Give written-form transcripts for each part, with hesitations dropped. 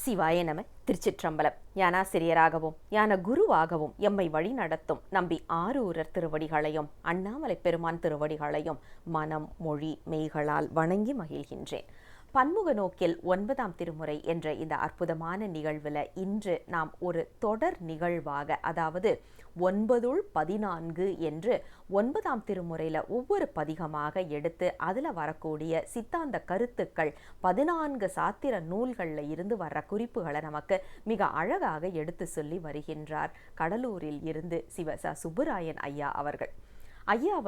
சிவாய நம. திருச்சிற்றம்பலம். ஞானாசிரியராகவும் ஞான குருவாகவும் எம்மை வழி நடத்தும் நம்பி ஆரூரர் திருவடிகளையும் அண்ணாமலை பெருமான் திருவடிகளையும் மனம் மொழி மெய்களால் வணங்கி மகிழ்கின்றேன். பன்முக நோக்கில் 9ஆம் திருமுறை என்ற இந்த அற்புதமான நிகழ்வில் இன்று நாம் ஒரு தொடர் நிகழ்வாக, அதாவது 9-14 என்று 9ஆம் திருமுறையில் ஒவ்வொரு பதிகமாக எடுத்து அதில் வரக்கூடிய சித்தாந்த கருத்துக்கள் 14 சாத்திர நூல்களில் இருந்து வர்ற குறிப்புகளை நமக்கு மிக அழகாக எடுத்து சொல்லி வருகின்றார் கடலூரில் இருந்து சுப்புராயன் ஐயா அவர்கள். ஐயா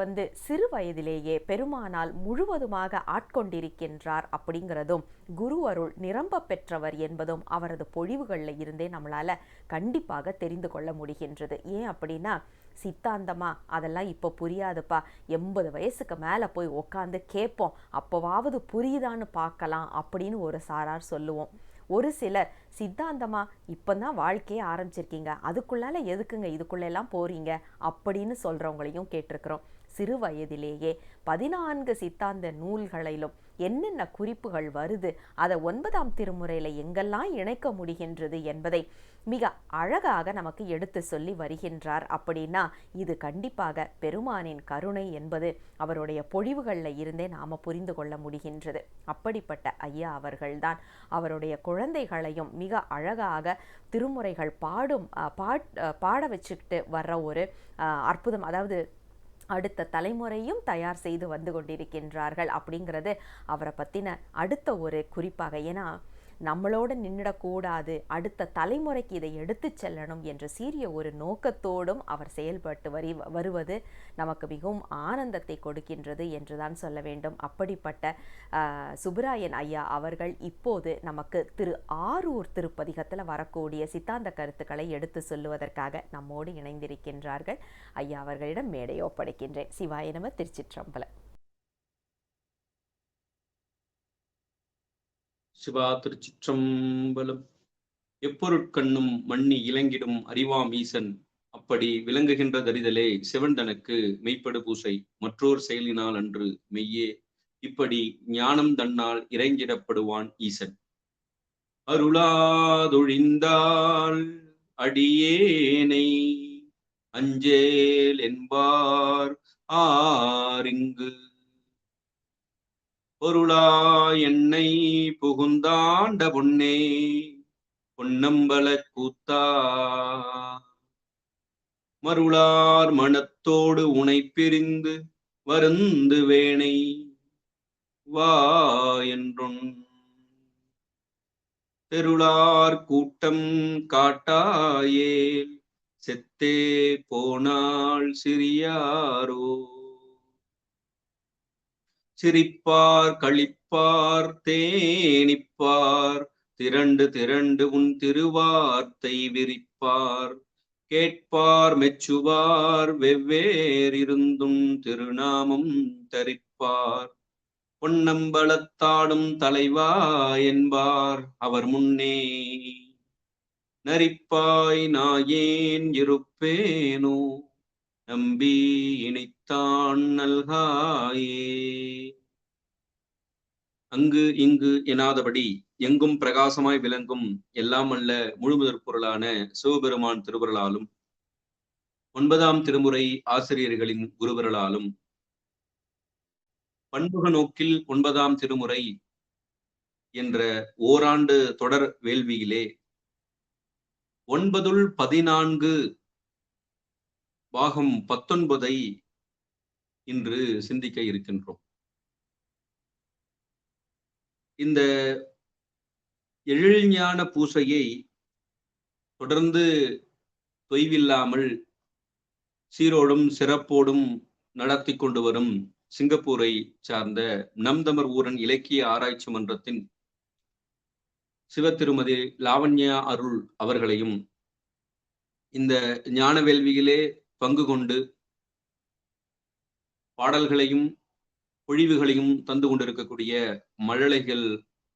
சிறு வயதிலேயே பெருமானால் முழுவதுமாக ஆட்கொண்டிருக்கின்றார் அப்படிங்கிறதும், குரு அருள் நிரம்ப பெற்றவர் என்பதும் அவரது பொழிவுகளில் இருந்தே நம்மளால கண்டிப்பாக தெரிந்து கொள்ள முடிகின்றது. ஏன் அப்படின்னா, சித்தாந்தமா அதெல்லாம் இப்போ புரியாதுப்பா, 80 வயசுக்கு மேலே போய் உக்காந்து கேட்போம், அப்போவாவது புரியுதான்னு பார்க்கலாம் அப்படின்னு ஒரு சாரார் சொல்லுவோம். ஒரு சிலர் சித்தாந்தமா இப்போதான் வாழ்க்கையே ஆரம்பிச்சிருக்கீங்க, அதுக்குள்ளால எதுக்குங்க இதுக்குள்ளெல்லாம் போறீங்க அப்படின்னு சொல்றவங்களையும் கேட்டிருக்கிறோம். சிறு வயதிலேயே 14 சித்தாந்த நூல்களிலும் என்னென்ன குறிப்புகள் வருது, அதை 9ஆம் திருமுறையில் எங்கெல்லாம் இணைக்க முடிகின்றது என்பதை மிக அழகாக நமக்கு எடுத்து சொல்லி வருகின்றார். அப்படின்னா இது கண்டிப்பாக பெருமானின் கருணை என்பது அவருடைய பொழிவுகளில் இருந்தே நாம் புரிந்து கொள்ள முடிகின்றது. அப்படிப்பட்ட ஐயா அவர்கள்தான் அவருடைய குழந்தைகளையும் மிக அழகாக திருமுறைகள் பாட வச்சுக்கிட்டு வர்ற ஒரு அற்புதம், அதாவது அடுத்த தலைமுறையும் தயார் செய்து வந்து கொண்டிருக்கின்றார்கள் அப்படிங்கிறது அவரை பற்றின அடுத்த ஒரு குறிப்பாக. ஏன்னா நம்மளோட நின்றுடக்கூடாது, அடுத்த தலைமுறைக்கு இதை எடுத்து செல்லணும் என்ற சீரிய ஒரு நோக்கத்தோடும் அவர் செயல்பட்டு வருவது நமக்கு மிகவும் ஆனந்தத்தை கொடுக்கின்றது என்றுதான் சொல்ல வேண்டும். அப்படிப்பட்ட சுப்புராயன் ஐயா அவர்கள் இப்போது நமக்கு திரு ஆரூர் திருப்பதிகத்தில் வரக்கூடிய சித்தாந்த கருத்துக்களை எடுத்து சொல்லுவதற்காக நம்மோடு இணைந்திருக்கின்றார்கள். ஐயா அவர்களிடம் மேடை ஒப்படைக்கின்றேன். சிவாய நம. திருச்சிற்றம்பலம். சிவா. திருச்சிற்றம்பலம். எப்பொருட்கண்ணும் மண்ணி இலங்கிடும் அறிவாம் ஈசன், அப்படி விளங்குகின்ற தரிதலே சிவன் தனக்கு மெய்ப்படு பூசை மற்றோர் செயலினால் அன்று மெய்யே, இப்படி ஞானம் தன்னால் இறைஞ்சிடப்படுவான் ஈசன். அருளாதொழிந்தால் அடியேனை அஞ்சேல் என்பார் ஆரிங்கு, பொருளா என்னை புகுந்தாண்ட பொன்னே பொன்னம்பல கூத்தா, மருளார் மனத்தோடு உனை பிரிந்து வருந்து வேணை வா என்றொன், தெருளார் கூட்டம் காட்டாயேல் செத்தே போனாள் சிறியாரோ, சிரிப்பார் களிப்பார் தேனிப்பார் திரண்டு திரண்டு உன் திருவார்த்தை விரிப்பார், கேட்பார் மெச்சுவார் வெவ்வேறிருந்தும் திருநாமம் தரிப்பார், பொன்னம்பலத்தாடும் தலைவா என்பார் அவர் முன்னே, நரிப்பாய் நாயேன் இருப்பேனோ நம்பி இணைத்தான் நல்காயே. அங்கு இங்கு எனாதபடி எங்கும் பிரகாசமாய் விளங்கும் எல்லாம் அல்ல முழுமுதற் பொருளான சிவபெருமான் திருவருளாலும் 9ஆம் திருமுறை ஆசிரியர்களின் குருவருளாலும் பன்முக நோக்கில் 9ஆம் திருமுறை என்ற ஓராண்டு தொடர் வேள்வியிலே 9-14 பாகம் 19 இன்று சிந்திக்க இருக்கின்றோம். இந்த எழில்ஞான பூசையை தொடர்ந்து தொய்வில்லாமல் சீரோடும் சிறப்போடும் நடத்தி கொண்டு வரும் சிங்கப்பூரை சார்ந்த நம்தமர் ஊரன் இலக்கிய ஆராய்ச்சி மன்றத்தின் சிவ திருமதி லாவண்யா அருள் அவர்களையும், இந்த ஞான வேள்வியிலே பங்கு கொண்டு பாடல்களையும் பொழிவுகளையும் தந்து கொண்டிருக்கக்கூடிய மழலைகள்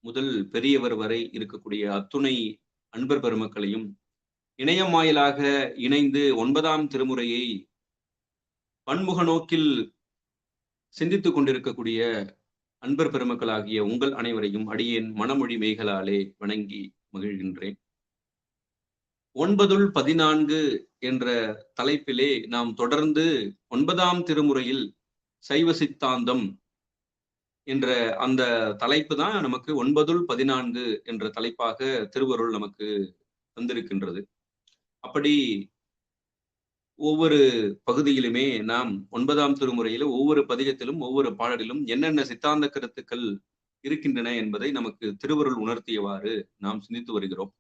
முதல் பெரியவர் வரை இருக்கக்கூடிய அத்துணை அன்பர் பெருமக்களையும், இணையம் வாயிலாக இணைந்து 9ஆம் திருமுறையை பன்முக நோக்கில் சிந்தித்துக் கொண்டிருக்கக்கூடிய அன்பர் பெருமக்களாகிய உங்கள் அனைவரையும் அடியேன் மனமொழி மெய்களாலே வணங்கி மகிழ்கின்றேன். 9-14 என்ற தலைப்பிலே நாம் தொடர்ந்து 9ஆம் திருமுறையில் சைவ சித்தாந்தம் என்ற அந்த தலைப்பு தான் நமக்கு 9-14 என்ற தலைப்பாக திருவருள் நமக்கு தந்திருக்கின்றது. அப்படி ஒவ்வொரு பகுதியிலுமே நாம் 9ஆம் திருமுறையில ஒவ்வொரு பதிகத்திலும் ஒவ்வொரு பாடலிலும் என்னென்ன சித்தாந்த கருத்துக்கள் இருக்கின்றன என்பதை நமக்கு திருவருள் உணர்த்தியவாறு நாம் சிந்தித்து வருகிறோம்.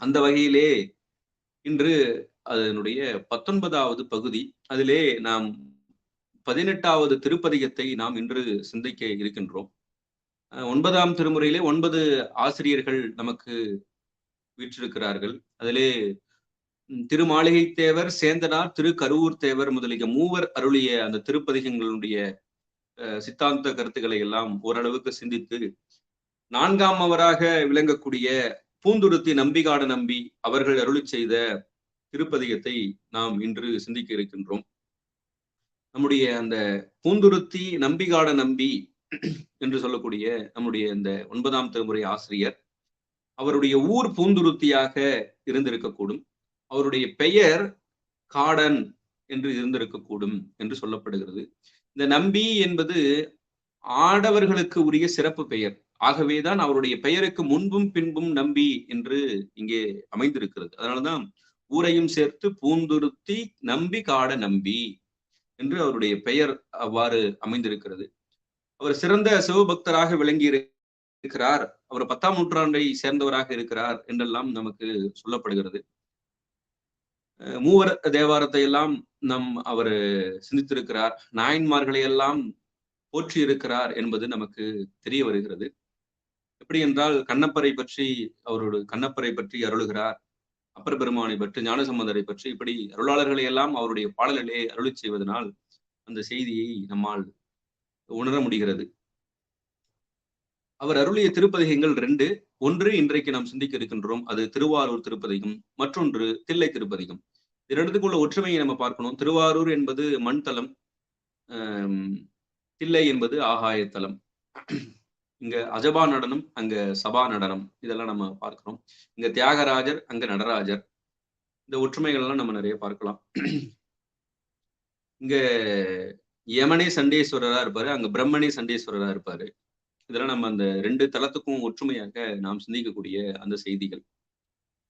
அந்த வகையிலே இன்று அதனுடைய 19வது பகுதி, அதிலே நாம் 18வது திருப்பதிகத்தை நாம் இன்று சிந்திக்க இருக்கின்றோம். 9ஆம் திருமுறையிலே 9 ஆசிரியர்கள் நமக்கு வீற்றிருக்கிறார்கள். அதிலே திருமாளிகை தேவர், சேந்தனார், திரு கருவூர் தேவர் முதலிய மூவர் அருளிய அந்த திருப்பதிகங்களுடைய சித்தாந்த கருத்துக்களை எல்லாம் ஓரளவுக்கு சிந்தித்து 4ஆம் அவராக விளங்கக்கூடிய பூந்துருத்தி நம்பிகாட நம்பி அவர்கள் அருளி செய்த திருப்பதிகத்தை நாம் இன்று சிந்திக்க இருக்கின்றோம். நம்முடைய அந்த பூந்துருத்தி நம்பிகாட நம்பி என்று சொல்லக்கூடிய நம்முடைய இந்த 9ஆம் திருமுறை ஆசிரியர், அவருடைய ஊர் பூந்துருத்தியாக இருந்திருக்கக்கூடும். அவருடைய பெயர் காடன் என்று இருந்திருக்கக்கூடும் என்று சொல்லப்படுகிறது. இந்த நம்பி என்பது ஆடவர்களுக்கு உரிய சிறப்பு பெயர். ஆகவேதான் அவருடைய பெயருக்கு முன்பும் பின்பும் நம்பி என்று இங்கே அமைந்திருக்கிறது. அதனாலதான் ஊரையும் சேர்த்து பூந்துருத்தி நம்பி காட நம்பி என்று அவருடைய பெயர் அவ்வாறு அமைந்திருக்கிறது. அவர் சிறந்த சிவபக்தராக விளங்கி இருக்கிறார். அவர் 10ஆம் நூற்றாண்டை சேர்ந்தவராக இருக்கிறார் என்றெல்லாம் நமக்கு சொல்லப்படுகிறது. மூவர் தேவாரத்தை எல்லாம் அவர் சிந்தித்திருக்கிறார். நாயன்மார்களை எல்லாம் போற்றி இருக்கிறார் என்பது நமக்கு தெரிய வருகிறது. எப்படி என்றால் கண்ணப்பரை பற்றி அருளுகிறார். அப்பர் பெருமானை பற்றி, ஞானசம்பந்தரை பற்றி, இப்படி அருளாளர்களை எல்லாம் அவருடைய பாடலிலே அருளி செய்வதனால் அந்த செய்தியை நம்மால் உணர முடிகிறது. அவர் அருளிய திருப்பதிகங்கள் 2. ஒன்று இன்றைக்கு நாம் சிந்திக்க இருக்கின்றோம், அது திருவாரூர் திருப்பதிகம். மற்றொன்று தில்லை திருப்பதிகம். இரண்டுக்குள்ள ஒற்றுமையை நம்ம பார்க்கணும். திருவாரூர் என்பது மண் தலம், தில்லை என்பது ஆகாயத்தலம். இங்க அஜபா நடனம், அங்க சபா நடனம், இதெல்லாம் நம்ம பார்க்கிறோம். இங்க தியாகராஜர், அங்க நடராஜர். இந்த ஒற்றுமைகள் எல்லாம் நம்ம நிறைய பார்க்கலாம். இங்க யமனே சண்டேஸ்வரரா இருப்பாரு, அங்க பிரம்மனே சண்டேஸ்வரரா இருப்பாரு. இதெல்லாம் நம்ம அந்த 2 தலத்துக்கும் ஒற்றுமையாக நாம் சிந்திக்கக்கூடிய அந்த செய்திகள்.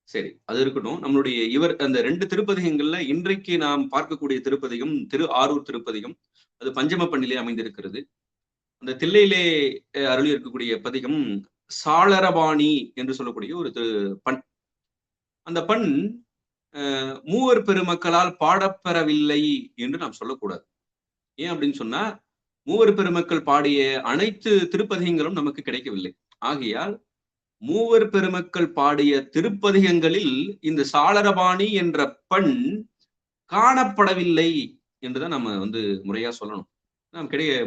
சரி, அது இருக்கட்டும். நம்மளுடைய அந்த 2 திருப்பதிகங்கள்ல இன்றைக்கு நாம் பார்க்கக்கூடிய திருப்பதிகம் திரு ஆரூர் திருப்பதிகம். அது பஞ்சம பண்ணிலே அமைந்திருக்கிறது. அந்த தில்லையிலே அருளி இருக்கக்கூடிய பதிகம் சாளரபாணி என்று சொல்லக்கூடிய ஒரு பண். அந்த பண் மூவர் பெருமக்களால் பாடப்பெறவில்லை என்று நாம் சொல்லக்கூடாது. ஏன் அப்படின்னு சொன்னா, மூவர் பெருமக்கள் பாடிய அனைத்து திருப்பதிகங்களும் நமக்கு கிடைக்கவில்லை. ஆகையால் மூவர் பெருமக்கள் பாடிய திருப்பதிகங்களில் இந்த சாளரபாணி என்ற பண் காணப்படவில்லை என்றுதான் நம்ம முறையா சொல்லணும்.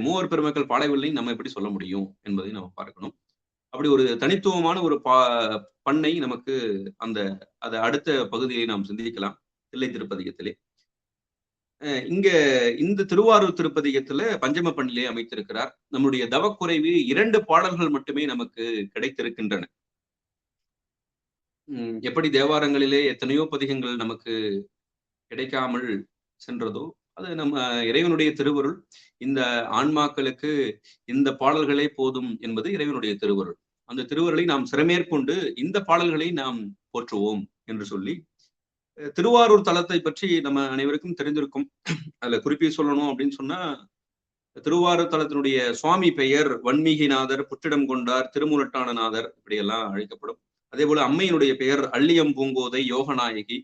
மூவர் பெருமக்கள் பாடவில்லை நம்ம எப்படி சொல்ல முடியும் என்பதை நம்ம பார்க்கணும். அப்படி ஒரு தனித்துவமான ஒரு பண்ணை நமக்கு அதை அடுத்த பகுதியை நாம் சிந்திக்கலாம். தில்லை திருப்பதிகத்திலே இங்க இந்த திருவாரூர் திருப்பதிகத்துல பஞ்சம பண்ணிலே அமைத்திருக்கிறார். நம்முடைய தவக்குறைவு 2 பாடல்கள் மட்டுமே நமக்கு கிடைத்திருக்கின்றன. எப்படி தேவாரங்களிலே எத்தனையோ பதிகங்கள் நமக்கு கிடைக்காமல் சென்றதோ, அது நம்ம இறைவனுடைய திருவருள். இந்த ஆன்மாக்களுக்கு இந்த பாடல்களே போதும் என்பது இறைவனுடைய திருவருள். அந்த திருவருளை நாம் சிறமேற்கொண்டு இந்த பாடல்களை நாம் போற்றுவோம் என்று சொல்லி, திருவாரூர் தலத்தை பற்றி நம்ம அனைவருக்கும் தெரிந்திருக்கும். அதுல குறிப்பி சொல்லணும் அப்படின்னு சொன்னா, திருவாரூர் தலத்தினுடைய சுவாமி பெயர் வன்மீகிநாதர், புற்றிடம் கொண்டார், திருமுலட்டானநாதர் இப்படியெல்லாம் அழைக்கப்படும். அதே போல அம்மையினுடைய பெயர் அள்ளியம் பூங்கோதை யோகநாயகி.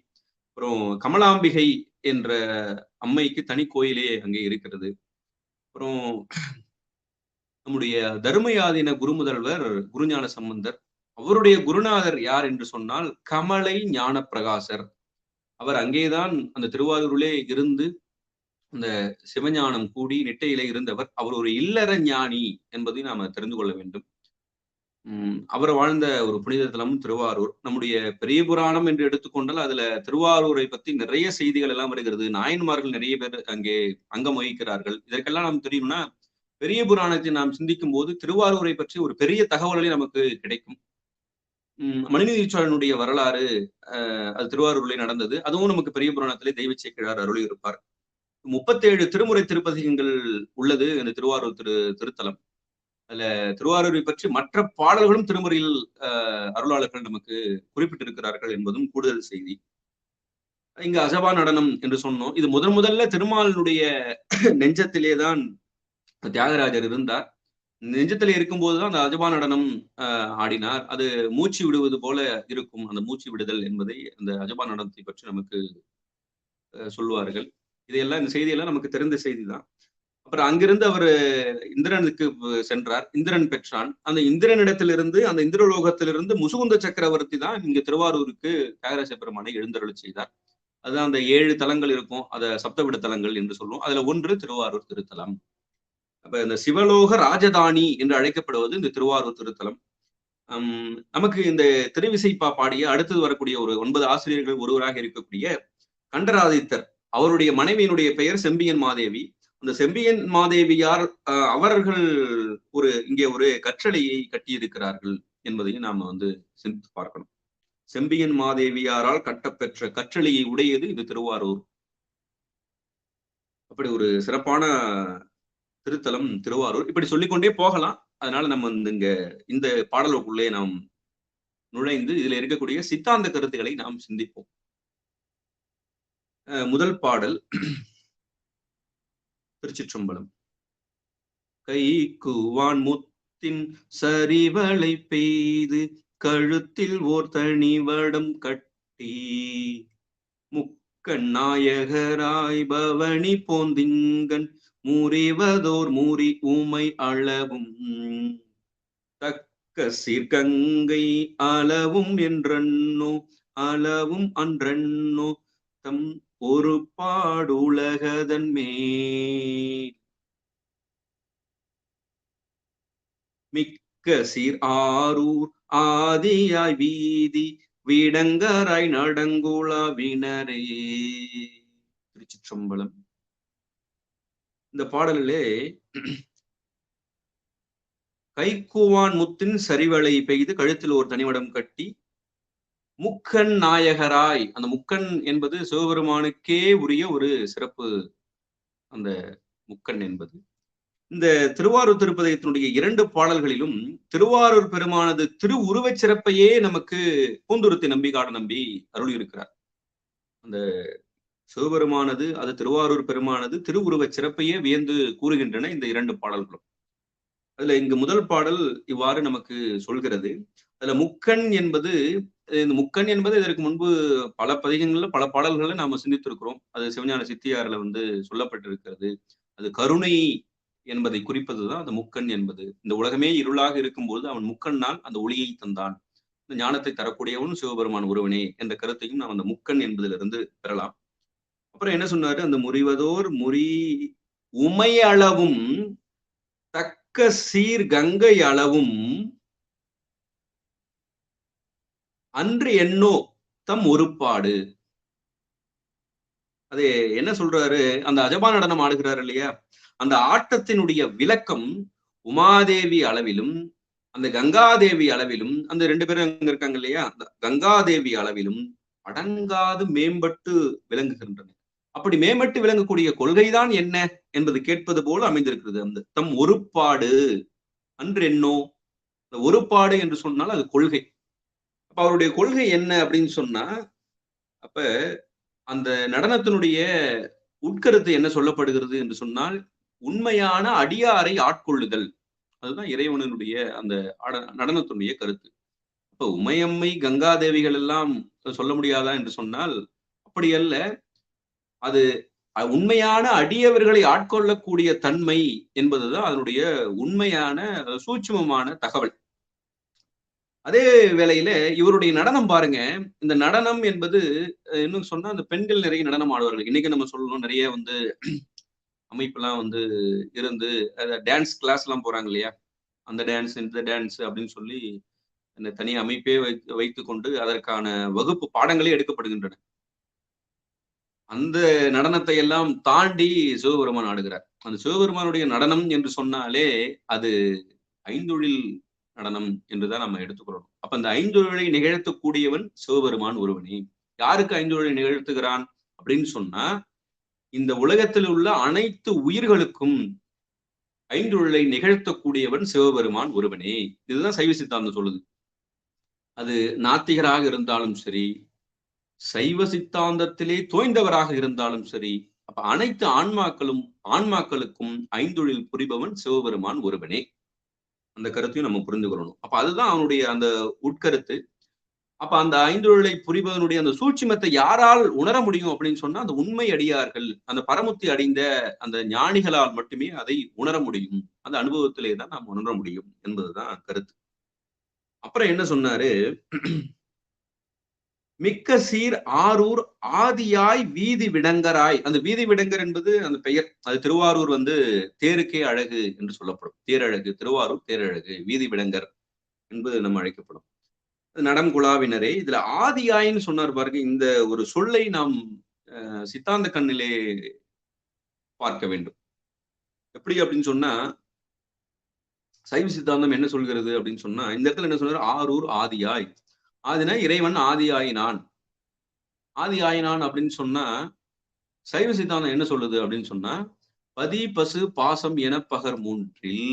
அப்புறம் கமலாம்பிகை என்ற அம்மைக்கு தனி கோயிலே அங்கே இருக்கிறது. அப்புறம் நம்முடைய தர்மயாதீன குருமுதல்வர் குருஞான சம்பந்தர், அவருடைய குருநாதர் யார் என்று சொன்னால் கமலை ஞான பிரகாசர். அவர் அங்கேதான் அந்த திருவாரூரிலே இருந்து அந்த சிவஞானம் கூடி நிட்டையிலே இருந்தவர். அவர் ஒரு இல்லற ஞானி என்பதை நாம தெரிந்து கொள்ள வேண்டும். அவர் வாழ்ந்த ஒரு புனித தலம் திருவாரூர். நம்முடைய பெரிய புராணம் என்று எடுத்துக்கொண்டால் அதுல திருவாரூரை பத்தி நிறைய செய்திகள் எல்லாம் வருகிறது. நாயன்மார்கள் நிறைய பேர் அங்கே அங்கம் வகிக்கிறார்கள். இதற்கெல்லாம் நாம் தெரியும்னா, பெரிய புராணத்தை நாம் சிந்திக்கும் போது திருவாரூரை பற்றி ஒரு பெரிய தகவல்களை நமக்கு கிடைக்கும். மனுநீதி சோழனுடைய வரலாறு அது திருவாரூரிலே நடந்தது. அதுவும் நமக்கு பெரிய புராணத்திலே தெய்வ சேக்கிழார் அருளி இருப்பார். 37 திருமுறை திருப்பதிகங்கள் உள்ளது இந்த திருவாரூர் திருத்தலம். அதுல திருவாரூரை பற்றி மற்ற பாடல்களும் திருமுறையில் அருளாளர்கள் நமக்கு குறிப்பிட்டிருக்கிறார்கள் என்பதும் கூடுதல் செய்தி. இங்க அஜபா நடனம் என்று சொன்னோம். இது முதல்ல திருமாலினுடைய நெஞ்சத்திலேதான் தியாகராஜர் இருந்தார். நெஞ்சத்திலே இருக்கும்போதுதான் அந்த அஜபா நடனம் ஆடினார். அது மூச்சு விடுவது போல இருக்கும். அந்த மூச்சு விடுதல் என்பதை அந்த அஜபா நடனத்தை பற்றி நமக்கு சொல்லுவார்கள். இதையெல்லாம் இந்த செய்தியெல்லாம் நமக்கு தெரிந்த செய்தி தான். அப்புறம் அங்கிருந்து அவர் இந்திரனுக்கு சென்றார். இந்திரன் பெற்றான். அந்த இந்திரனிடத்திலிருந்து அந்த இந்திரலோகத்திலிருந்து முசுகுந்த சக்கரவர்த்தி தான் இங்க திருவாரூருக்கு தியாகராஜ பெருமானை எழுந்தருளி செய்தார். அதுதான் அந்த 7 தலங்கள் இருக்கும். அத சப்தவிட தலங்கள் என்று சொல்லுவோம். அதுல ஒன்று திருவாரூர் திருத்தலம். அப்ப இந்த சிவலோக ராஜதானி என்று அழைக்கப்படுவது இந்த திருவாரூர் திருத்தலம். நமக்கு இந்த திருவிசைப்பா பாடிய அடுத்தது வரக்கூடிய ஒரு 9 ஆசிரியர்கள் ஒருவராக இருக்கக்கூடிய கண்டராதித்தர், அவருடைய மனைவியினுடைய பெயர் செம்பியன் மாதேவி. அந்த செம்பியன் மாதேவியார் அவர்கள் இங்கே ஒரு கற்றளையை கட்டியிருக்கிறார்கள் என்பதையும் நாம சிந்தித்து பார்க்கணும். செம்பியன் மாதேவியாரால் கட்டப்பெற்ற கற்றளையை உடையது இது திருவாரூர். அப்படி ஒரு சிறப்பான திருத்தலம் திருவாரூர். இப்படி சொல்லிக்கொண்டே போகலாம். அதனால நம்ம இந்த பாடலுக்குள்ளே நாம் நுழைந்து இதுல இருக்கக்கூடிய சித்தாந்த கருத்துக்களை நாம் சிந்திப்போம். முதல் பாடல் திருச்சிற்றம்பலம். கைக்குவான் முத்தின் சரிவளை பெய்து கழுத்தில் ஓர் தனிவடம் கட்டி முக்கண் நாயகராய் பவனி போந்திங்கன் முறிவதோர் மூறி ஊமை அளவும் தக்க சீர்கங்கை அளவும் என்றன்னோ அளவும் அன்றன்னோ தம் ஒரு பாடுலகதன் மேல் மிக்க சீர் ஆரூர் ஆதியாய் வீதி விடங்கராய் நடங்குளாவினரே. திருச்சிற்றம்பலம். இந்த பாடலிலே கைக்குவான் முத்தின் சரிவளை பெய்து கழுத்தில் ஒரு தனிவடம் கட்டி முக்கண் நாயகராய், அந்த முக்கண் என்பது சிவபெருமானுக்கே உரிய ஒரு சிறப்பு. அந்த முக்கண் என்பது இந்த திருவாரூர் திருப்பதிகத்தினுடைய 2 பாடல்களிலும் திருவாரூர் பெருமானது திரு உருவச் சிறப்பையே நமக்கு பூந்துருத்தி நம்பிகாட நம்பி அருள் இருக்கிறார். அந்த சிவபெருமானது அது திருவாரூர் பெருமானது திரு உருவச் சிறப்பையே வியந்து கூறுகின்றன இந்த 2 பாடல்களும். அதுல இங்கு முதல் பாடல் இவ்வாறு நமக்கு சொல்கிறது. அதுல முக்கண் என்பது, இந்த முக்கண் என்பது இதற்கு முன்பு பல பதிகங்கள்ல பல பாடல்களை நாம சிந்தித்திருக்கிறோம். அது சிவஞான சித்தியார்ல சொல்லப்பட்டிருக்கிறது. அது கருணை என்பதை குறிப்பதுதான் அந்த முக்கண் என்பது. இந்த உலகமே இருளாக இருக்கும்போது அவன் முக்கண்ணால் அந்த ஒளியை தந்தான். இந்த ஞானத்தை தரக்கூடியவன் சிவபெருமான் ஒருவனே என்ற கருத்தையும் நாம் அந்த முக்கண் என்பதிலிருந்து பெறலாம். அப்புறம் என்ன சொன்னாரு? அந்த முறிவதோர் முறி உமையளவும் தக்க சீர் கங்கை அளவும் அன்று என்னோ தம் ஒருபாடு. அது என்ன சொல்றாரு? அந்த அஜபா நடனம் ஆடுகிறாரு இல்லையா, அந்த ஆட்டத்தினுடைய விளக்கம் உமாதேவி அளவிலும் அந்த கங்காதேவி அளவிலும், அந்த 2 பேரும் அங்க இருக்காங்க இல்லையா, அந்த கங்காதேவி அளவிலும் அடங்காது மேம்பட்டு விளங்குகின்றன. அப்படி மேம்பட்டு விளங்கக்கூடிய கொள்கைதான் என்ன என்பது கேட்பது போல அமைந்திருக்கிறது. அந்த தம் ஒருபாடு அன்று என்னோ, அந்த ஒருபாடு என்று சொன்னால் அது கொள்கை. அப்ப அவருடைய கொள்கை என்ன அப்படின்னு சொன்னா, அப்ப அந்த நடனத்தினுடைய உட்கருத்து என்ன சொல்லப்படுகிறது என்று சொன்னால், உண்மையான அடியாரை ஆட்கொள்ளுதல். அதுதான் இறைவனுடைய அந்த நடனத்தினுடைய கருத்து. அப்ப உமையம்மை கங்காதேவிகள் எல்லாம் சொல்ல முடியாதா என்று சொன்னால் அப்படி அல்ல. அது உண்மையான அடியவர்களை ஆட்கொள்ளக்கூடிய தன்மை என்பதுதான் அதனுடைய உண்மையான சூட்சுமமான தகவல். அதே வேளையில இவருடைய நடனம் பாருங்க. இந்த நடனம் என்பது இன்னும் சொன்னா அந்த பெண்கள் நிறைய நடனம் ஆடுவார்கள். இன்னைக்கு நம்ம சொல்லணும், நிறைய அமைப்பெல்லாம் இருந்து டான்ஸ் கிளாஸ் எல்லாம் போறாங்க இல்லையா, அந்த டான்ஸ் இந்த டான்ஸ் அப்படின்னு சொல்லி அந்த தனி அமைப்பே வைத்துக் கொண்டு அதற்கான வகுப்பு பாடங்களே எடுக்கப்படுகின்றன. அந்த நடனத்தை எல்லாம் தாண்டி சிவபெருமான் ஆடுகிறார். அந்த சிவபெருமானுடைய நடனம் என்று சொன்னாலே அது ஐந்தொழில் நடனம் என்றுதான் நம்ம எடுத்துக்கிறோம். அப்ப அந்த ஐந்தொழிலை நிகழ்த்தக்கூடியவன் சிவபெருமான் ஒருவனே. யாருக்கு ஐந்தொழிலை நிகழ்த்துகிறான் அப்படின்னு சொன்னா, இந்த உலகத்தில் உள்ள அனைத்து உயிர்களுக்கும் ஐந்தொழிலை நிகழ்த்தக்கூடியவன் சிவபெருமான் ஒருவனே. இதுதான் சைவ சித்தாந்தம் சொல்லுது. அது நாத்திகராக இருந்தாலும் சரி, சைவ சித்தாந்தத்திலே தோய்ந்தவராக இருந்தாலும் சரி, அப்ப அனைத்து ஆன்மாக்களுக்கும் ஐந்தொழில் புரிபவன் சிவபெருமான் ஒருவனே. அந்த கருத்தையும் நம்ம புரிந்து கொள்ளணும். அப்ப அதுதான் அவனுடைய அந்த உட்கருத்து. அப்ப அந்த ஐந்தொழிலை புரிபவனுடைய அந்த சூட்சுமத்தை யாரால் உணர முடியும் அப்படின்னு சொன்னா, அந்த உண்மை அடியார்கள், அந்த பரமுத்தி அடைந்த அந்த ஞானிகளால் மட்டுமே அதை உணர முடியும். அந்த அனுபவத்திலே தான் நாம் உணர முடியும் என்பதுதான் கருத்து. அப்புறம் என்ன சொன்னாரு, மிக்க சீர் ஆரூர் ஆதியாய் வீதி விடங்கராய். அந்த வீதி விடங்கர் என்பது அந்த பெயர். அது திருவாரூர் தேருக்கே அழகு என்று சொல்லப்படும். தேரழகு, திருவாரூர் தேரழகு, வீதி விடங்கர் என்பது நம்ம அழைக்கப்படும். நடம் குழாவினரே. இதுல ஆதியாயின்னு சொன்னார் பாருங்க. இந்த ஒரு சொல்லை நாம் சித்தாந்த கண்ணிலே பார்க்க வேண்டும். எப்படி அப்படின்னு சொன்னா, சைவ சித்தாந்தம் என்ன சொல்கிறது அப்படின்னு சொன்னா, இந்த இடத்துல என்ன சொன்னார், ஆரூர் ஆதியாய். ஆதினா இறைவன் ஆதியாயினான். ஆதியாயினான் அப்படின்னு சொன்னா, சைவ சித்தாந்தம் என்ன சொல்லுது அப்படின்னு சொன்னா, பதி பசு பாசம் என பகர் மூன்றில்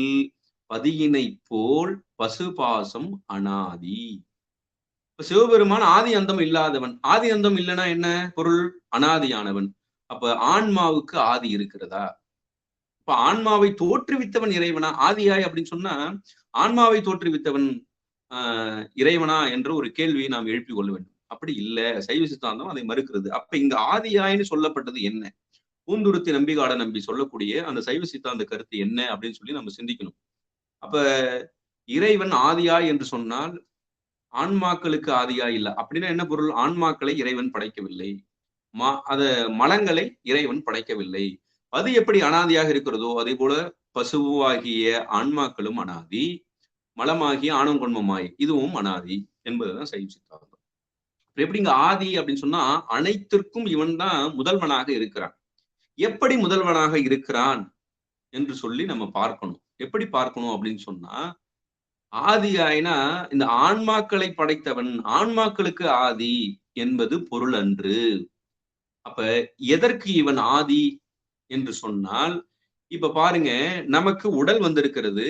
பதியினை போல் பசு பாசம் அனாதி. சிவபெருமான் ஆதி அந்தம் இல்லாதவன். ஆதி அந்தம் இல்லைன்னா என்ன பொருள்? அனாதியானவன். அப்ப ஆன்மாவுக்கு ஆதி இருக்கிறதா? அப்ப ஆன்மாவை தோற்றுவித்தவன் இறைவனா? ஆதியாய் அப்படின்னு சொன்னா ஆன்மாவை தோற்றுவித்தவன் இறைவனா என்ற ஒரு கேள்வியை நாம் எழுப்பிக் கொள்ள வேண்டும். அப்படி இல்ல, சைவ சித்தாந்தம் அதை மறுக்கிறது. அப்ப இங்க ஆதியாயின்னு சொல்லப்பட்டது என்ன? பூந்துருத்தி நம்பிகாட நம்பி சொல்லக்கூடிய அந்த சைவ சித்தாந்த கருத்து என்ன அப்படின்னு சொல்லி நம்ம சிந்திக்கணும். அப்ப இறைவன் ஆதியாய் என்று சொன்னால் ஆன்மாக்களுக்கு ஆதியாய் இல்ல. அப்படின்னா என்ன பொருள்? ஆன்மாக்களை இறைவன் படைக்கவில்லை. மலங்களை இறைவன் படைக்கவில்லை. அது எப்படி அனாதியாக இருக்கிறதோ அதே போல பசுவாகிய ஆன்மாக்களும் அனாதி, மலமாகிய ஆணவங்கொன்மமாய் இதுவும் அனாதி என்பதுதான் சைவ சித்தாந்தம். எப்படிங்க ஆதி அப்படின்னு சொன்னா, அனைத்திற்கும் இவன் தான் முதல்வனாக இருக்கிறான். எப்படி முதல்வனாக இருக்கிறான் என்று சொல்லி நம்ம பார்க்கணும். எப்படி பார்க்கணும் அப்படின்னு சொன்னா, ஆதியாயினா இந்த ஆன்மாக்களை படைத்தவன், ஆன்மாக்களுக்கு ஆதி என்பது பொருள் அன்று. அப்ப எதற்கு இவன் ஆதி என்று சொன்னால், இப்ப பாருங்க, நமக்கு உடல் வந்திருக்கிறது.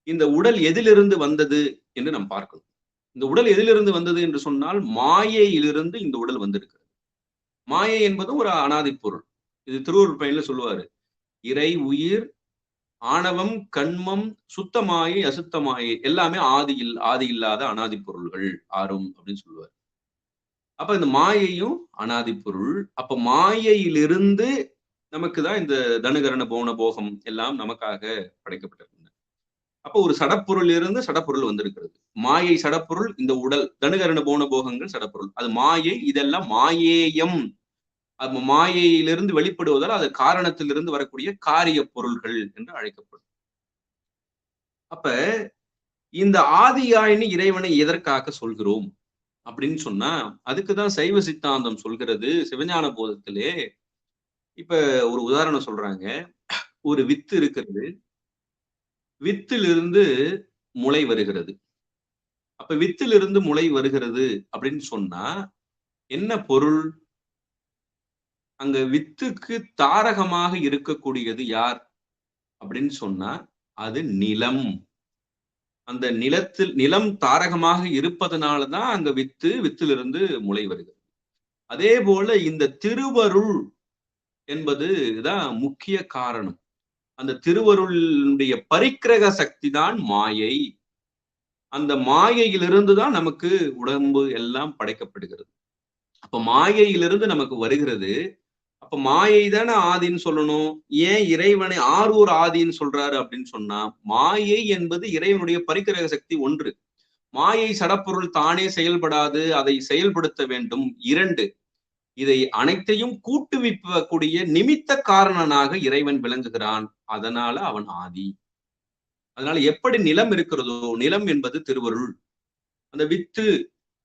இந்த உடல் எதிலிருந்து வந்தது என்று நாம் பார்க்கணும். இந்த உடல் எதிலிருந்து வந்தது என்று சொன்னால், மாயையிலிருந்து இந்த உடல் வந்திருக்கிறது. மாயை என்பது ஒரு அனாதி பொருள். இது திருவள்ளுவர் பயன்ல சொல்லுவாரு, இறை உயிர் ஆணவம் கண்மம் சுத்தமாயை அசுத்தமாயை எல்லாமே ஆதி இல்லாத அனாதி பொருள்கள் ஆறும் அப்படின்னு சொல்லுவார். அப்ப இந்த மாயையும் அனாதி பொருள். அப்ப மாயையிலிருந்து நமக்கு தான் இந்த தனுகரண போன போகம் எல்லாம் நமக்காக படைக்கப்பட்டிருக்கின்றன. அப்ப ஒரு சடப்பொருள் இருந்து சடப்பொருள் வந்திருக்கிறது. மாயை சடப்பொருள், இந்த உடல் தனுகரண போன போகங்கள் சடப்பொருள். அது மாயை, இதெல்லாம் மாயேயம். மாயையிலிருந்து வெளிப்படுவதால் அது காரணத்திலிருந்து வரக்கூடிய காரிய பொருள்கள் என்று அழைக்கப்படும். அப்ப இந்த ஆதியாயினி இறைவனை எதற்காக சொல்கிறோம் அப்படின்னு சொன்னா, அதுக்குதான் சைவ சித்தாந்தம் சொல்கிறது. சிவஞான போதத்திலே இப்ப ஒரு உதாரணம் சொல்றாங்க. ஒரு வித்து இருக்கிறது, வித்திலிருந்து முளை வருகிறது. அப்ப வித்திலிருந்து முளை வருகிறது அப்படின்னு சொன்னா என்ன பொருள்? அங்க வித்துக்கு தாரகமாக இருக்கக்கூடியது யார் அப்படின்னு சொன்னா அது நிலம். அந்த நிலம் தாரகமாக இருப்பதனாலதான் அங்க வித்திலிருந்து முளை வருகிறது. அதே போல இந்த திருவருள் என்பதுதான் முக்கிய காரணம். அந்த திருவருளுடைய பரிக்கிரக சக்தி தான் மாயை. அந்த மாயையிலிருந்து தான் நமக்கு உடம்பு எல்லாம் படைக்கப்படுகிறது. அப்ப மாயையிலிருந்து நமக்கு வருகிறது. அப்ப மாயை தானே ஆதின்னு சொல்லணும். ஏன் இறைவனை ஆரூர் ஆதின்னு சொல்றாரு அப்படின்னு சொன்னா, மாயை என்பது இறைவனுடைய பரிக்கிரக சக்தி ஒன்று. மாயை சடப்பொருள் தானே செயல்படாது, அதை செயல்படுத்த வேண்டும். 2, இதை அனைத்தையும் கூட்டுவிக்கக்கூடிய நிமித்த காரணனாக இறைவன் விளங்குகிறான். அதனால அவன் ஆதி. அதனால எப்படி நிலம் இருக்கிறதோ, நிலம் என்பது திருவருள், அந்த வித்து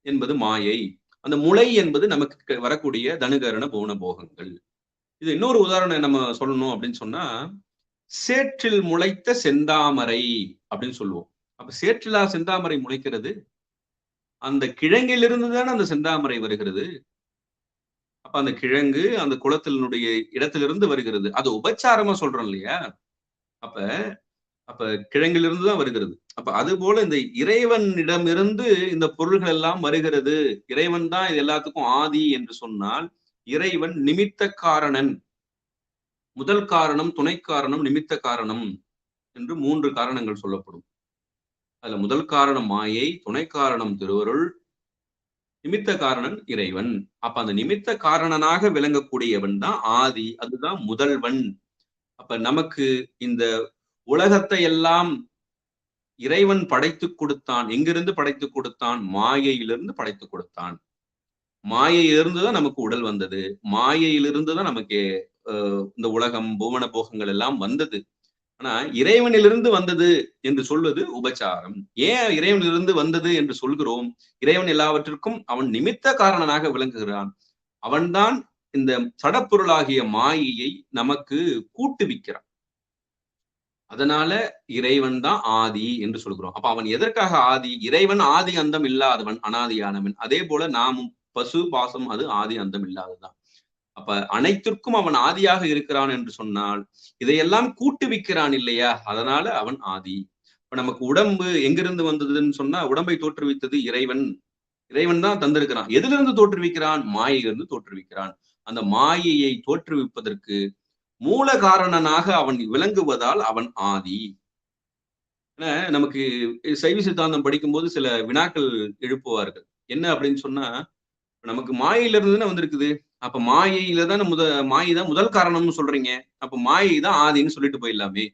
என்பது மாயை, அந்த முளை என்பது நமக்கு வரக்கூடிய தனுகரண போன போகங்கள். இது இன்னொரு உதாரணம் நம்ம சொல்லணும் அப்படின்னு சொன்னா, சேற்றில் முளைத்த செந்தாமரை அப்படின்னு சொல்லுவோம். அப்ப சேற்றிலா செந்தாமரை முளைக்கிறது? அந்த கிழங்கிலிருந்து தானே அந்த செந்தாமரை வருகிறது. அப்ப அந்த கிழங்கு அந்த குளத்தினுடைய இடத்திலிருந்து வருகிறது. அது உபச்சாரமா சொல்றோம் இல்லையா? அப்ப அப்ப கிழங்கிலிருந்து தான் வருகிறது. அப்ப அது போல இந்த இறைவனிடமிருந்து இந்த பொருள்கள் எல்லாம் வருகிறது. இறைவன் தான் இது எல்லாத்துக்கும் ஆதி என்று சொன்னால், இறைவன் நிமித்த காரணன். முதல் காரணம், துணை காரணம், நிமித்த காரணம் என்று 3 காரணங்கள் சொல்லப்படும். அதுல முதல் காரணம் மாயை, துணை காரணம் திருவருள், நிமித்த காரணன் இறைவன். அப்ப அந்த நிமித்த காரணனாக விளங்கக்கூடியவன் தான் ஆதி. அதுதான் முதல்வன். அப்ப நமக்கு இந்த உலகத்தை எல்லாம் இறைவன் படைத்துக் கொடுத்தான். எங்கிருந்து படைத்துக் கொடுத்தான்? மாயையிலிருந்து படைத்துக் கொடுத்தான். மாயையிலிருந்து தான் நமக்கு உடல் வந்தது. மாயையிலிருந்து தான் நமக்கு இந்த உலகம், புவன போகங்கள் எல்லாம் வந்தது. ஆனா இறைவனிலிருந்து வந்தது என்று சொல்வது உபச்சாரம். ஏன் இறைவனிலிருந்து வந்தது என்று சொல்கிறோம்? இறைவன் எல்லாவற்றிற்கும் அவன் நிமித்த காரணனாக விளங்குகிறான். அவன்தான் இந்த சடப்பொருளாகிய மாயையை நமக்கு கூட்டுவிக்கிறான். அதனால இறைவன் தான் ஆதி என்று சொல்கிறோம். அப்ப அவன் எதற்காக ஆதி? இறைவன் ஆதி அந்தம் இல்லாதவன், அனாதியானவன். அதே போல நாமும் பசு பாசம் அது ஆதி அந்தம் இல்லாததுதான். அப்ப அனைத்திற்கும் அவன் ஆதியாக இருக்கிறான் என்று சொன்னால் இதையெல்லாம் கூட்டுவிக்கிறான் இல்லையா? அதனால அவன் ஆதி. இப்ப நமக்கு உடம்பு எங்கிருந்து வந்ததுன்னு சொன்னா, உடம்பை தோற்றுவித்தது இறைவன். இறைவன் தான் தந்திருக்கிறான். எதிலிருந்து தோற்றுவிக்கிறான்? மாயையிலிருந்து தோற்றுவிக்கிறான். அந்த மாயையை தோற்றுவிப்பதற்கு மூல காரணனாக அவன் விளங்குவதால் அவன் ஆதி. நமக்கு சைவ சித்தாந்தம் படிக்கும்போது சில வினாக்கள் எழுப்புவார்கள். என்ன அப்படின்னு சொன்னா, நமக்கு மாயையில இருந்து தானே வந்திருக்குது. அப்ப மாயையில தானே மாயை தான் முதல் காரணம்னு சொல்றீங்க. அப்ப மாயை தான் ஆதின்னு சொல்லிட்டு போயிடலாமே.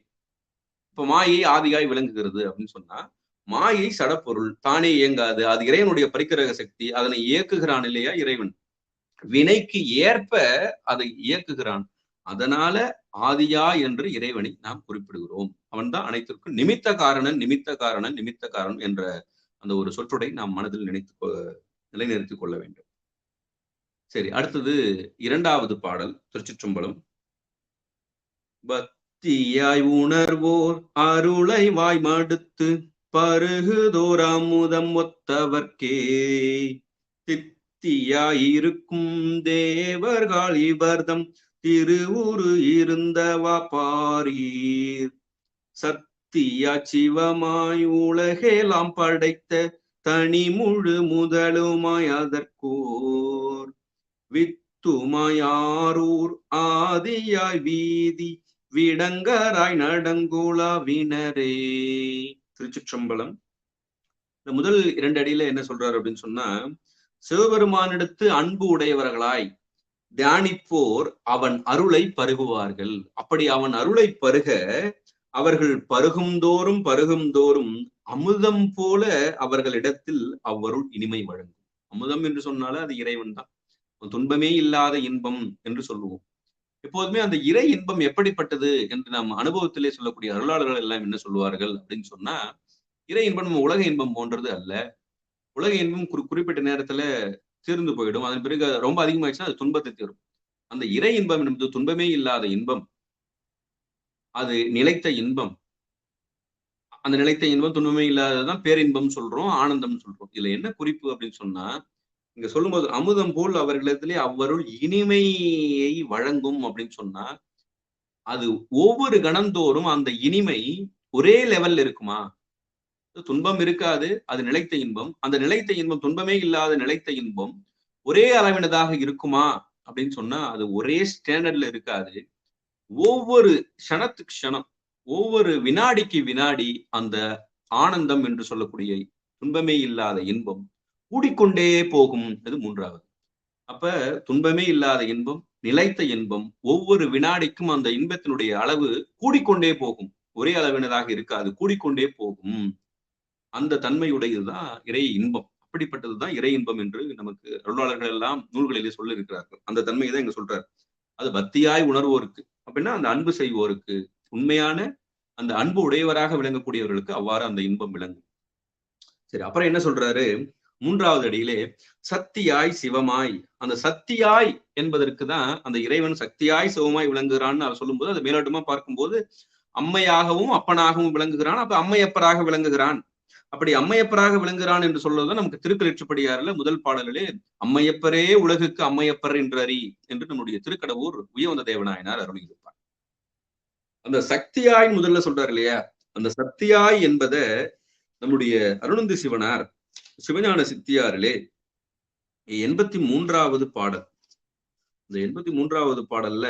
இப்ப மாயை ஆதியாய் விளங்குகிறது அப்படின்னு சொன்னா, மாயை சடப்பொருள், தானே இயங்காது. அது இறைவனுடைய பரிக்கிரக சக்தி. அதனை இயக்குகிறான் இல்லையா இறைவன். வினைக்கு ஏற்ப அதை இயக்குகிறான். அதனால ஆதியா என்று இறைவனை நாம் குறிப்பிடுகிறோம். அவன் தான் அனைத்திற்கும் நிமித்த காரணன், நிமித்த காரணன், நிமித்த காரணன் என்ற அந்த ஒரு சொற்றொடை நாம் மனதில் நிலைநிறுத்திக் கொள்ள வேண்டும். சரி, அடுத்தது 2வது பாடல் திருச்சிற்றம்பலம். பக்தியாய் உணர்வோர் அருளை வாய் மடுத்து பருகுதோர் அமுதம் ஒத்தவர்க்கே தித்தியாயிருக்கும் தேவர்கள் இவர்தம் திருவுரு இருந்தவா பாரீர். சத்தியா சிவமாய் உலகெல்லாம் படைத்த தனி முழு முதலுமாய் அதற்கோர் வித்துமாயாரூர் ஆதியாய் வீதி விடங்கராய் நடங்குலாவினரே. திருச்சிற்றம்பலம். இந்த முதல் 2 அடியில என்ன சொல்றாரு அப்படின்னு சொன்னா, சிவபெருமானிடத்து அன்பு உடையவர்களாய் தியானிப்போர் அவன் அருளை பருகுவார்கள். அப்படி அவன் அருளை பருக அவர்கள் பருகும் தோறும் அமுதம் போல அவர்களிடத்தில் அவ்வருள் இனிமை வழங்கும். அமுதம் என்று சொன்னால அது இறைவன் தான். துன்பமே இல்லாத இன்பம் என்று சொல்லுவோம். எப்போதுமே அந்த இறை இன்பம் எப்படிப்பட்டது என்று நாம் அனுபவத்திலே சொல்லக்கூடிய அருளாளர்கள் எல்லாம் என்ன சொல்லுவார்கள் அப்படின்னு சொன்னா, இறை இன்பம் நம்ம உலக இன்பம் போன்றது அல்ல. உலக இன்பம் குறிப்பிட்ட நேரத்துல தீர்ந்து போயிடும். அதன் பிறகு ரொம்ப அதிகமாயிடுச்சுன்னா அது துன்பத்தை தரும். அந்த இறை இன்பம் என்பது துன்பமே இல்லாத இன்பம். அது நிலைத்த இன்பம். அந்த நிலைத்த இன்பம் துன்பமே இல்லாததான் பேரின்பம் சொல்றோம், ஆனந்தம் சொல்றோம். இதுல என்ன குறிப்பு அப்படின்னு சொன்னா, இங்க சொல்லும்போது அமுதம் போல் அவர்களிடத்திலே அவ்வருள் இனிமையை வழங்கும் அப்படின்னு சொன்னா, அது ஒவ்வொரு கணந்தோறும் அந்த இனிமை ஒரே லெவல்ல இருக்குமா? துன்பம் இருக்காது, அது நிலைத்த இன்பம். அந்த நிலைத்த இன்பம் துன்பமே இல்லாத நிலைத்த இன்பம் ஒரே அளவினதாக இருக்குமா அப்படின்னு சொன்னா, அது ஒரே ஸ்டாண்டர்ட்ல இருக்காது. ஒவ்வொரு க்ஷணத்துக்கு க்ஷணம், ஒவ்வொரு வினாடிக்கு வினாடி அந்த ஆனந்தம் என்று சொல்லக்கூடிய துன்பமே இல்லாத இன்பம் கூடிக்கொண்டே போகும். அது 3வது. அப்ப துன்பமே இல்லாத இன்பம், நிலைத்த இன்பம், ஒவ்வொரு வினாடிக்கும் அந்த இன்பத்தினுடைய அளவு கூடிக்கொண்டே போகும். ஒரே அளவினதாக இருக்காது, கூடிக்கொண்டே போகும். அந்த தன்மையுடையதுதான் இறை இன்பம். அப்படிப்பட்டதுதான் இறை இன்பம் என்று நமக்கு அருளாளர்கள் எல்லாம் நூல்களிலே சொல்ல இருக்கிறார்கள். அந்த தன்மையை தான் இங்க சொல்றாரு. அது பக்தியாய் உணர்வோருக்கு அப்படின்னா அந்த அன்பு செய்வோருக்கு, உண்மையான அந்த அன்பு உடையவராக விளங்கக்கூடியவர்களுக்கு அவ்வாறு அந்த இன்பம் விளங்கும். சரி, அப்புறம் என்ன சொல்றாரு 3வது அடியிலே, சத்தியாய் சிவமாய். அந்த சத்தியாய் என்பதற்கு தான் அந்த இறைவன் சக்தியாய் சிவமாய் விளங்குகிறான்னு அவர் சொல்லும்போது, அதை மேலோட்டமா பார்க்கும்போது அம்மையாகவும் அப்பனாகவும் விளங்குகிறான். அப்ப அம்மையப்பராக விளங்குகிறான். அப்படி அம்மையப்பராக விளங்குகிறான் என்று சொல்வது நமக்கு திருக்கலிற்றுப்படியாறுல முதல் பாடலிலே அம்மையப்பரே உலகுக்கு அம்மையப்பர் என்று அறி என்று நம்முடைய திருக்கடவுர் உயவந்த தேவநாயனார் அருளியிருப்பார். அந்த சக்தியாய் முதல்ல சொல்றாரு இல்லையா, அந்த சக்தியாய் என்பத நம்முடைய அருணந்தி சிவனார் சிவஞான சித்தியாரிலே 83வது பாடல், இந்த 83வது பாடல்ல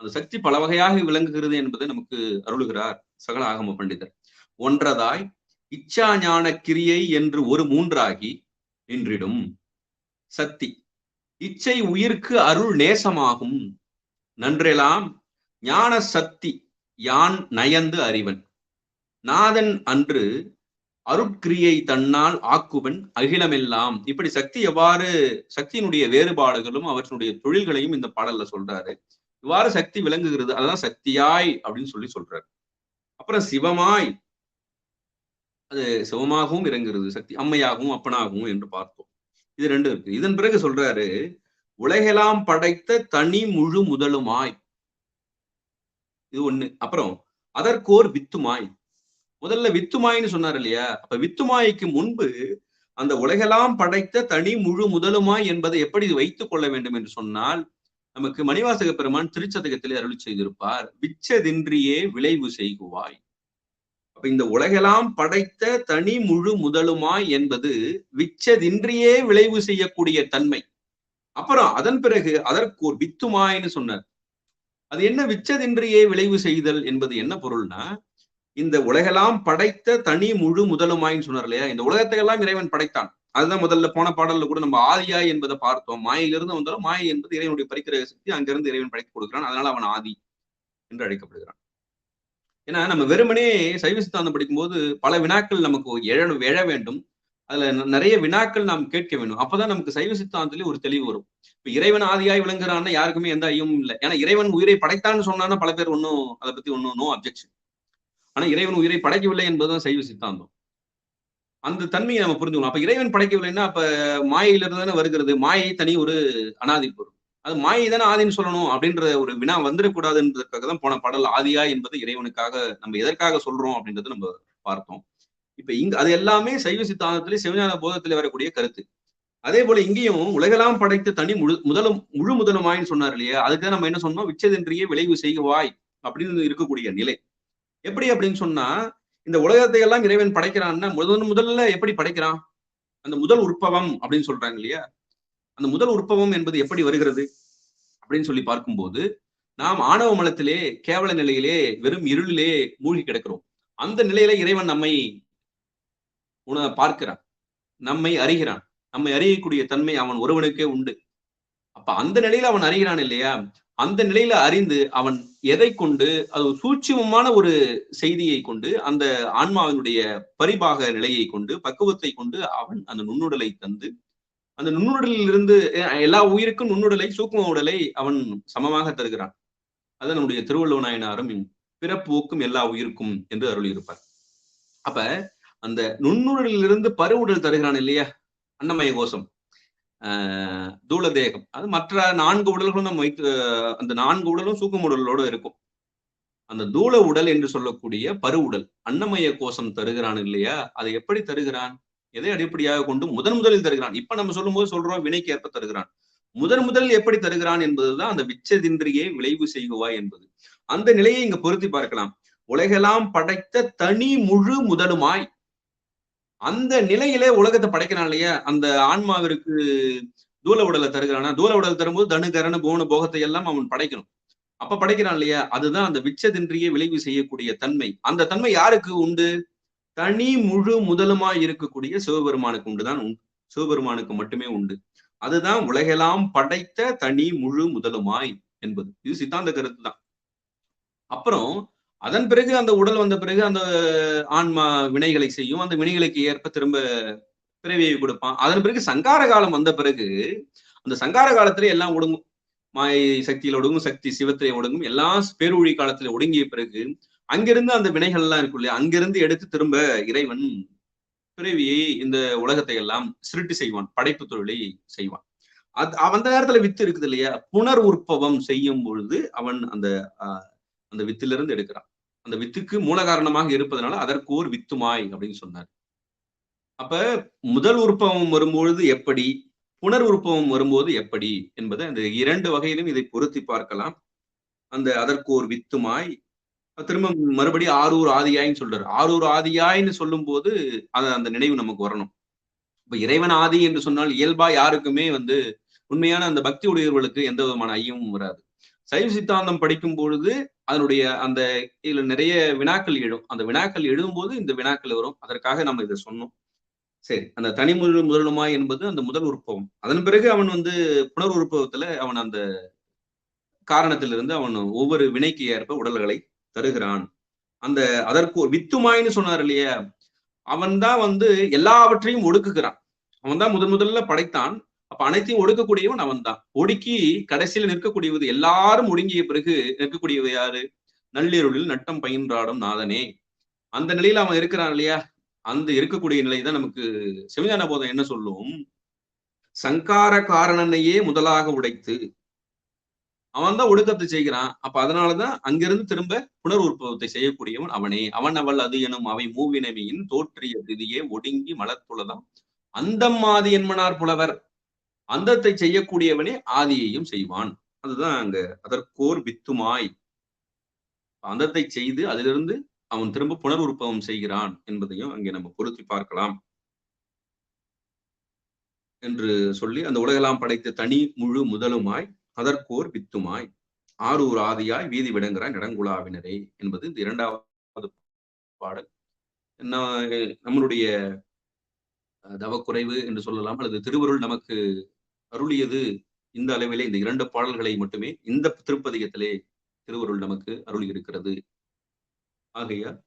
அந்த சக்தி பல வகையாக விளங்குகிறது என்பதை நமக்கு அருளுகிறார் சகல ஆகம பண்டிதர். ஒன்றதாய் இச்சா ஞான கிரியை என்று ஒரு மூன்றாகி நின்றிடும் சக்தி இச்சை உயிர்க்கு அருள் நேசமாகும் நன்றெலாம் ஞான சக்தி யான் நயந்து அறிவன் நாதன் அன்று அருட்கிரியை தன்னால் ஆக்குவன் அகிலமெல்லாம். இப்படி சக்தி எவ்வாறு சக்தியினுடைய வேறுபாடுகளும் அவற்றினுடைய தொழில்களையும் இந்த பாடல்ல சொல்றாரு. இவ்வாறு சக்தி விளங்குகிறது, அதுதான் சக்தியாய் அப்படின்னு சொல்றாரு. அப்புறம் சிவமாய், அது சிவமாகவும் இறங்குகிறது சக்தி, அம்மையாகவும் அப்பனாகவும் என்று பார்த்தோம். இது ரெண்டு இருக்கு. இதன் பிறகு சொல்றாரு உலகெல்லாம் படைத்த தனி முழு முதலுமாய், இது ஒண்ணு. அப்புறம் அதற்கோர் வித்துமாய், முதல்ல வித்துமாயின்னு சொன்னார் இல்லையா, அப்ப வித்துமாய்க்கு முன்பு அந்த உலகெல்லாம் படைத்த தனி முழு முதலுமாய் என்பதை எப்படி வைத்துக் கொள்ள வேண்டும் என்று சொன்னால், நமக்கு மணிவாசக பெருமான் திருச்சதகத்திலே அருளி செய்திருப்பார், விச்சதின்றியே விளைவு செய்குவாய். அப்ப இந்த உலகெல்லாம் படைத்த தனி முழு முதலுமாய் என்பது விச்சதின்றியே விளைவு செய்யக்கூடிய தன்மை. அப்புறம் அதன் பிறகு அதற்கு ஒரு வித்துமாய்ன்னு சொன்னார். அது என்ன விச்சதின்றியே விளைவு செய்தல் என்பது என்ன பொருள்னா, இந்த உலகெல்லாம் படைத்த தனி முழு முதலுமாயின்னு சொன்னார் இல்லையா, இந்த உலகத்தை எல்லாம் இறைவன் படைத்தான். அதுதான் முதல்ல போன பாடல்ல கூட நம்ம ஆதியாய் என்பதை பார்த்தோம். மாயிலிருந்து வந்தாலும் மாயை என்பது இறைவனுடைய பரிக்கிற சக்தி, அங்கிருந்து இறைவன் படைத்து கொடுக்கிறான். அதனால அவன் ஆதி என்று அழைக்கப்படுகிறான். ஏன்னா நம்ம வெறுமனே சைவ சித்தாந்தம் படிக்கும்போது பல வினாக்கள் நமக்கு எழ வேண்டும். அதுல நிறைய வினாக்கள் நாம் கேட்க வேண்டும். அப்பதான் நமக்கு சைவ சித்தாந்தத்திலே ஒரு தெளிவு வரும். இப்ப இறைவன் ஆதியாய் விளங்குறான்னா யாருக்குமே எந்த ஐயமும் இல்லை. ஏன்னா இறைவன் உயிரை படைத்தான்னு சொன்னான்னா பல பேர் ஒன்னும் அதை பத்தி ஒன்னும் நோ அப்ஜெக்ஷன். ஆனா இறைவன் உயிரை படைக்கவில்லை என்பதுதான் சைவ சித்தாந்தம். அந்த தன்மையை நம்ம புரிஞ்சுக்கணும். அப்ப இறைவன் படைக்கவில்லைன்னா அப்ப மாயையிலிருந்து தானே வருகிறது. மாயை தனி ஒரு அனாதி பொருள், அது மாயை தானே ஆதின்னு சொல்லணும் அப்படின்ற ஒரு வினா வந்துடக்கூடாதுன்றதுக்காக தான் போன பாடல் ஆதியா என்பது இறைவனுக்காக நம்ம எதற்காக சொல்றோம் அப்படின்றத நம்ம பார்த்தோம். இப்ப இங்க அது எல்லாமே சைவ சித்தாந்தத்திலே சிவஞான போதத்திலே வரக்கூடிய கருத்து. அதே போல இங்கேயும் உலகெல்லாம் படைத்த தனி முழு முதலுமாயின்னு சொன்னார் இல்லையா, அதுக்கு நம்ம என்ன சொன்னோம், விச்சதென்றியே விளைவு செய்வாய் அப்படின்னு இருக்கக்கூடிய நிலை. எப்படி அப்படின்னு சொன்னா, இந்த உலகத்தை எல்லாம் இறைவன் படைக்கிறான்னா முதல்ல எப்படி படைக்கிறான், அந்த முதல் உற்பவம் அப்படின்னு சொல்றாங்க இல்லையா, அந்த முதல் உற்பவம் என்பது எப்படி வருகிறது அப்படின்னு சொல்லி பார்க்கும்போது, நாம் ஆணவ மலத்திலே கேவல நிலையிலே வெறும் இருளிலே மூழ்கி கிடக்கிறோம். அந்த நிலையில இறைவன் நம்மை பார்க்கிறான், நம்மை அறிகிறான். நம்மை அறியக்கூடிய தன்மை அவன் ஒருவனுக்கே உண்டு. அப்ப அந்த நிலையில அவன் அறிகிறான் இல்லையா, அந்த நிலையில அறிந்து அவன் எதை கொண்டு, அது சூட்சுமமான ஒரு செய்தியை கொண்டு, அந்த ஆன்மாவினுடைய பரிபாக நிலையை கொண்டு, பக்குவத்தை கொண்டு அவன் அந்த நுண்ணுடலை தந்து, அந்த நுண்ணுடலில் இருந்து எல்லா உயிருக்கும் நுண்ணுடலை சூக்கும உடலை அவன் சமமாக தருகிறான். அது நம்முடைய திருவள்ளுவ நாயனாரும் பிறப்போக்கும் எல்லா உயிருக்கும் என்று அருளியிருப்பார். அப்ப அந்த நுண்ணுடலில் இருந்து பருவுடல் தருகிறான் இல்லையா, அன்னமய கோஷம், தூள தேகம், அது மற்ற 4 உடல்களும் நம்ம வைத்து, அந்த 4 உடலும் சூக்கும உடலோடு இருக்கும். அந்த தூள உடல் என்று சொல்லக்கூடிய பருவுடல் அன்னமய கோஷம் தருகிறான் இல்லையா, அதை எப்படி தருகிறான், எதை அடிப்படையாக கொண்டு முதலில் தருகிறான். இப்ப நம்ம சொல்லும் போது சொல்றோம் வினைக்கு ஏற்ப தருகிறான். முதலில் எப்படி தருகிறான் என்பதுதான் அந்த விச்சதின்றியே விளைவு செய்குவாய் என்பது. அந்த நிலையை இங்க பொருத்தி பார்க்கலாம். உலகெல்லாம் படைத்த தனி முழு முதலுமாய், அந்த நிலையிலே உலகத்தை படைக்கிறான் இல்லையா, அந்த ஆன்மாவிற்கு தூல உடலை தருகிறானா, தூல உடல் தரும்போது தனு கரண போன போகத்தை எல்லாம் அவன் படைக்கணும். அப்ப படைக்கிறான் இல்லையா, அதுதான் அந்த விச்சதின்றியே விளைவு செய்யக்கூடிய தன்மை. அந்த தன்மை யாருக்கு உண்டு, தனி முழு முதலுமாய் இருக்கக்கூடிய சிவபெருமானுக்கு உண்டுதான், சிவபெருமானுக்கு மட்டுமே உண்டு. அதுதான் உலகெல்லாம் படைத்த தனி முழு முதலுமாய் என்பது. இது சித்தாந்த கருத்து தான். அப்புறம் அதன் பிறகு அந்த உடல் வந்த பிறகு அந்த ஆன்மா வினைகளை செய்யும், அந்த வினைகளுக்கு ஏற்ப திரும்ப பிறவியை கொடுப்பான். அதன் பிறகு சங்கார காலம் வந்த பிறகு அந்த சங்கார காலத்திலே எல்லாம் ஒடுங்கும், மாயை சக்தியில ஒடுங்கும், சக்தி சிவத்திலே ஒடுங்கும், எல்லாம் பேரூழி காலத்திலே ஒடுங்கிய பிறகு அங்கிருந்து அந்த வினைகள் எல்லாம் இருக்கும் இல்லையா, அங்கிருந்து எடுத்து திரும்ப இறைவன் பிறவியை இந்த உலகத்தை எல்லாம் சிருட்டி செய்வான், படைப்பு தொழிலை செய்வான். அந்த நேரத்துல வித்து இருக்குது இல்லையா, புனர் உற்பவம் செய்யும் பொழுது அவன் அந்த வித்திலிருந்து எடுக்கிறான். அந்த வித்துக்கு மூல காரணமாக இருப்பதனால அதற்கு ஒரு வித்துமாய் அப்படின்னு சொன்னார். அப்ப முதல் உருப்பம் வரும்பொழுது எப்படி, புனர் உருப்பம் வரும்போது எப்படி என்பதை அந்த 2 வகையிலும் இதை பொருத்தி பார்க்கலாம். அதற்கு ஒரு வித்துமாய் திரும்ப மறுபடியும் ஆரூர் ஆதியாய்ன்னு சொல்றாரு. ஆரூர் ஆதியாய்ன்னு சொல்லும்போது அந்த நினைவு நமக்கு வரணும். இப்ப இறைவன் ஆதி என்று சொன்னால் இயல்பா யாருக்குமே உண்மையான அந்த பக்தி உடையவர்களுக்கு எந்த விதமான ஐயமும் வராது. சைவ சித்தாந்தம் படிக்கும் பொழுது அதனுடைய இதுல நிறைய வினாக்கள் எழும். அந்த வினாக்கள் எழுதும்போது இந்த வினாக்கள் வரும். அதற்காக நம்ம இதை சொன்னோம். சரி. அந்த தனி முதலுமாய் என்பது அந்த முதல் உருப்பம். அதன் பிறகு அவன் புனர் உருப்பகத்துல அவன் அந்த காரணத்திலிருந்து அவன் ஒவ்வொரு வினைக்கு ஏற்ப உடல்களை தருகிறான். அதற்கு ஒரு வித்துமாய்ன்னு சொன்னார் இல்லையா? அவன் தான் எல்லாவற்றையும் ஒடுக்குகிறான். அவன் தான் முதல்ல படைத்தான். அப்ப அனைத்தையும் ஒடுக்கக்கூடியவன் அவன் தான். ஒடுக்கி கடைசியில் நிற்கக்கூடியது எல்லாரும் ஒடுங்கிய பிறகு நிற்கக்கூடியது யாரு? நள்ளிருளில் நட்டம் பயின்றாடும் நாதனே. அந்த நிலையில அவன் இருக்கிறான் இல்லையா? அந்த இருக்கக்கூடிய நிலை தான் நமக்கு சிவஞான போதம் என்ன சொல்லும்? சங்கார காரணனையே முதலாக உடைத்து அவன் தான் ஒடுக்கத்தை செய்கிறான். அப்ப அதனாலதான் அங்கிருந்து திரும்ப புனர் உற்பவத்தை செய்யக்கூடியவன் அவனே. அவன் அவள் அது எனும் அவை மூவினவியின் தோற்றிய திதியே ஒடுங்கி மலர்த்துளதாம் அந்தம் ஆதி என்மனார் புலவர். அந்தத்தை செய்யக்கூடியவனே ஆதியையும் செய்வான். அதுதான் அங்க அதற்கோர் வித்துமாய் அந்தத்தை செய்து அதிலிருந்து அவன் திரும்ப புனர் உற்பவம் செய்கிறான் என்பதையும் அங்கே நம்ம பொருத்தி பார்க்கலாம் என்று சொல்லி அந்த உலகெல்லாம் படைத்த தனி முழு முதலுமாய் அதற்கோர் வித்துமாய் ஆரூர் ஆதியாய் வீதி விடங்குறாய் நடங்குலாவினரே என்பது இந்த 2வது பாடல். நம்மளுடைய தவக்குறைவு என்று சொல்லலாம், அல்லது திருவருள் நமக்கு அருளியது இந்த அளவிலே இந்த 2 பாடல்களை மட்டுமே இந்த திருப்பதிகத்திலே திருவருள் நமக்கு அருளி இருக்கிறது. ஆகையால்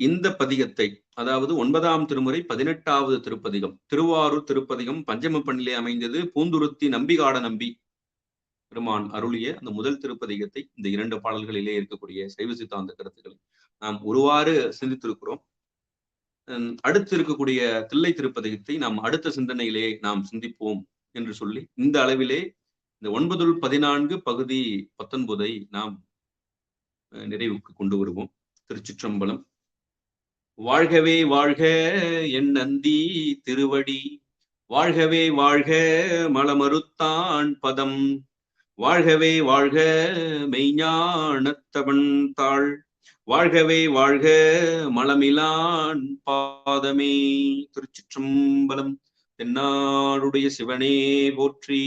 இந்த பதிகத்தை, அதாவது 9ஆம் திருமுறை 18வது திருப்பதிகம், திருவாரூர் திருப்பதிகம் பஞ்சம பண்ணிலே அமைந்தது. பூந்துருத்தி நம்பிகாட நம்பி பெருமான் அருளிய அந்த முதல் திருப்பதிகத்தை இந்த 2 பாடல்களிலே இருக்கக்கூடிய சைவ சித்தாந்த கருத்துக்களை நாம் ஒருவாறு சிந்தித்திருக்கிறோம். அடுத்து இருக்கக்கூடிய தில்லை திருப்பதிகத்தை நாம் அடுத்த சிந்தனையிலே நாம் சிந்திப்போம் என்று சொல்லி இந்த அளவிலே இந்த 9-14 பகுதி 19 நாம் நிறைவுக்கு கொண்டு வருவோம். திருச்சிற்றம்பலம். வாழ்கவே வாழ்க என் நந்தி திருவடி, வாழ்கவே வாழ்க மலமறுத்தான் பதம், வாழ்கவே வாழ்க மெய்ஞானத்தவன் தாள், வாழ்கவே வாழ்க மலமிலான் பாதமே. திருச்சிற்றம்பலம். தென்னாடுடைய சிவனே போற்றி,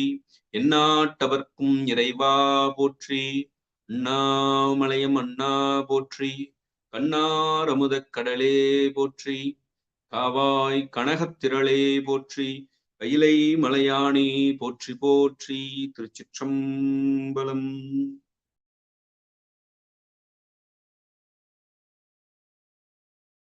எந்நாட்டவர்க்கும் இறைவா போற்றி, அண்ணாமலையம் அண்ணா போற்றி, கண்ணார் அமுதக் கடலே போற்றி, காவாய் கனகத்திரளே போற்றி, கையிலை மலையானே போற்றி போற்றி. திருச்சிற்றம்பலம்.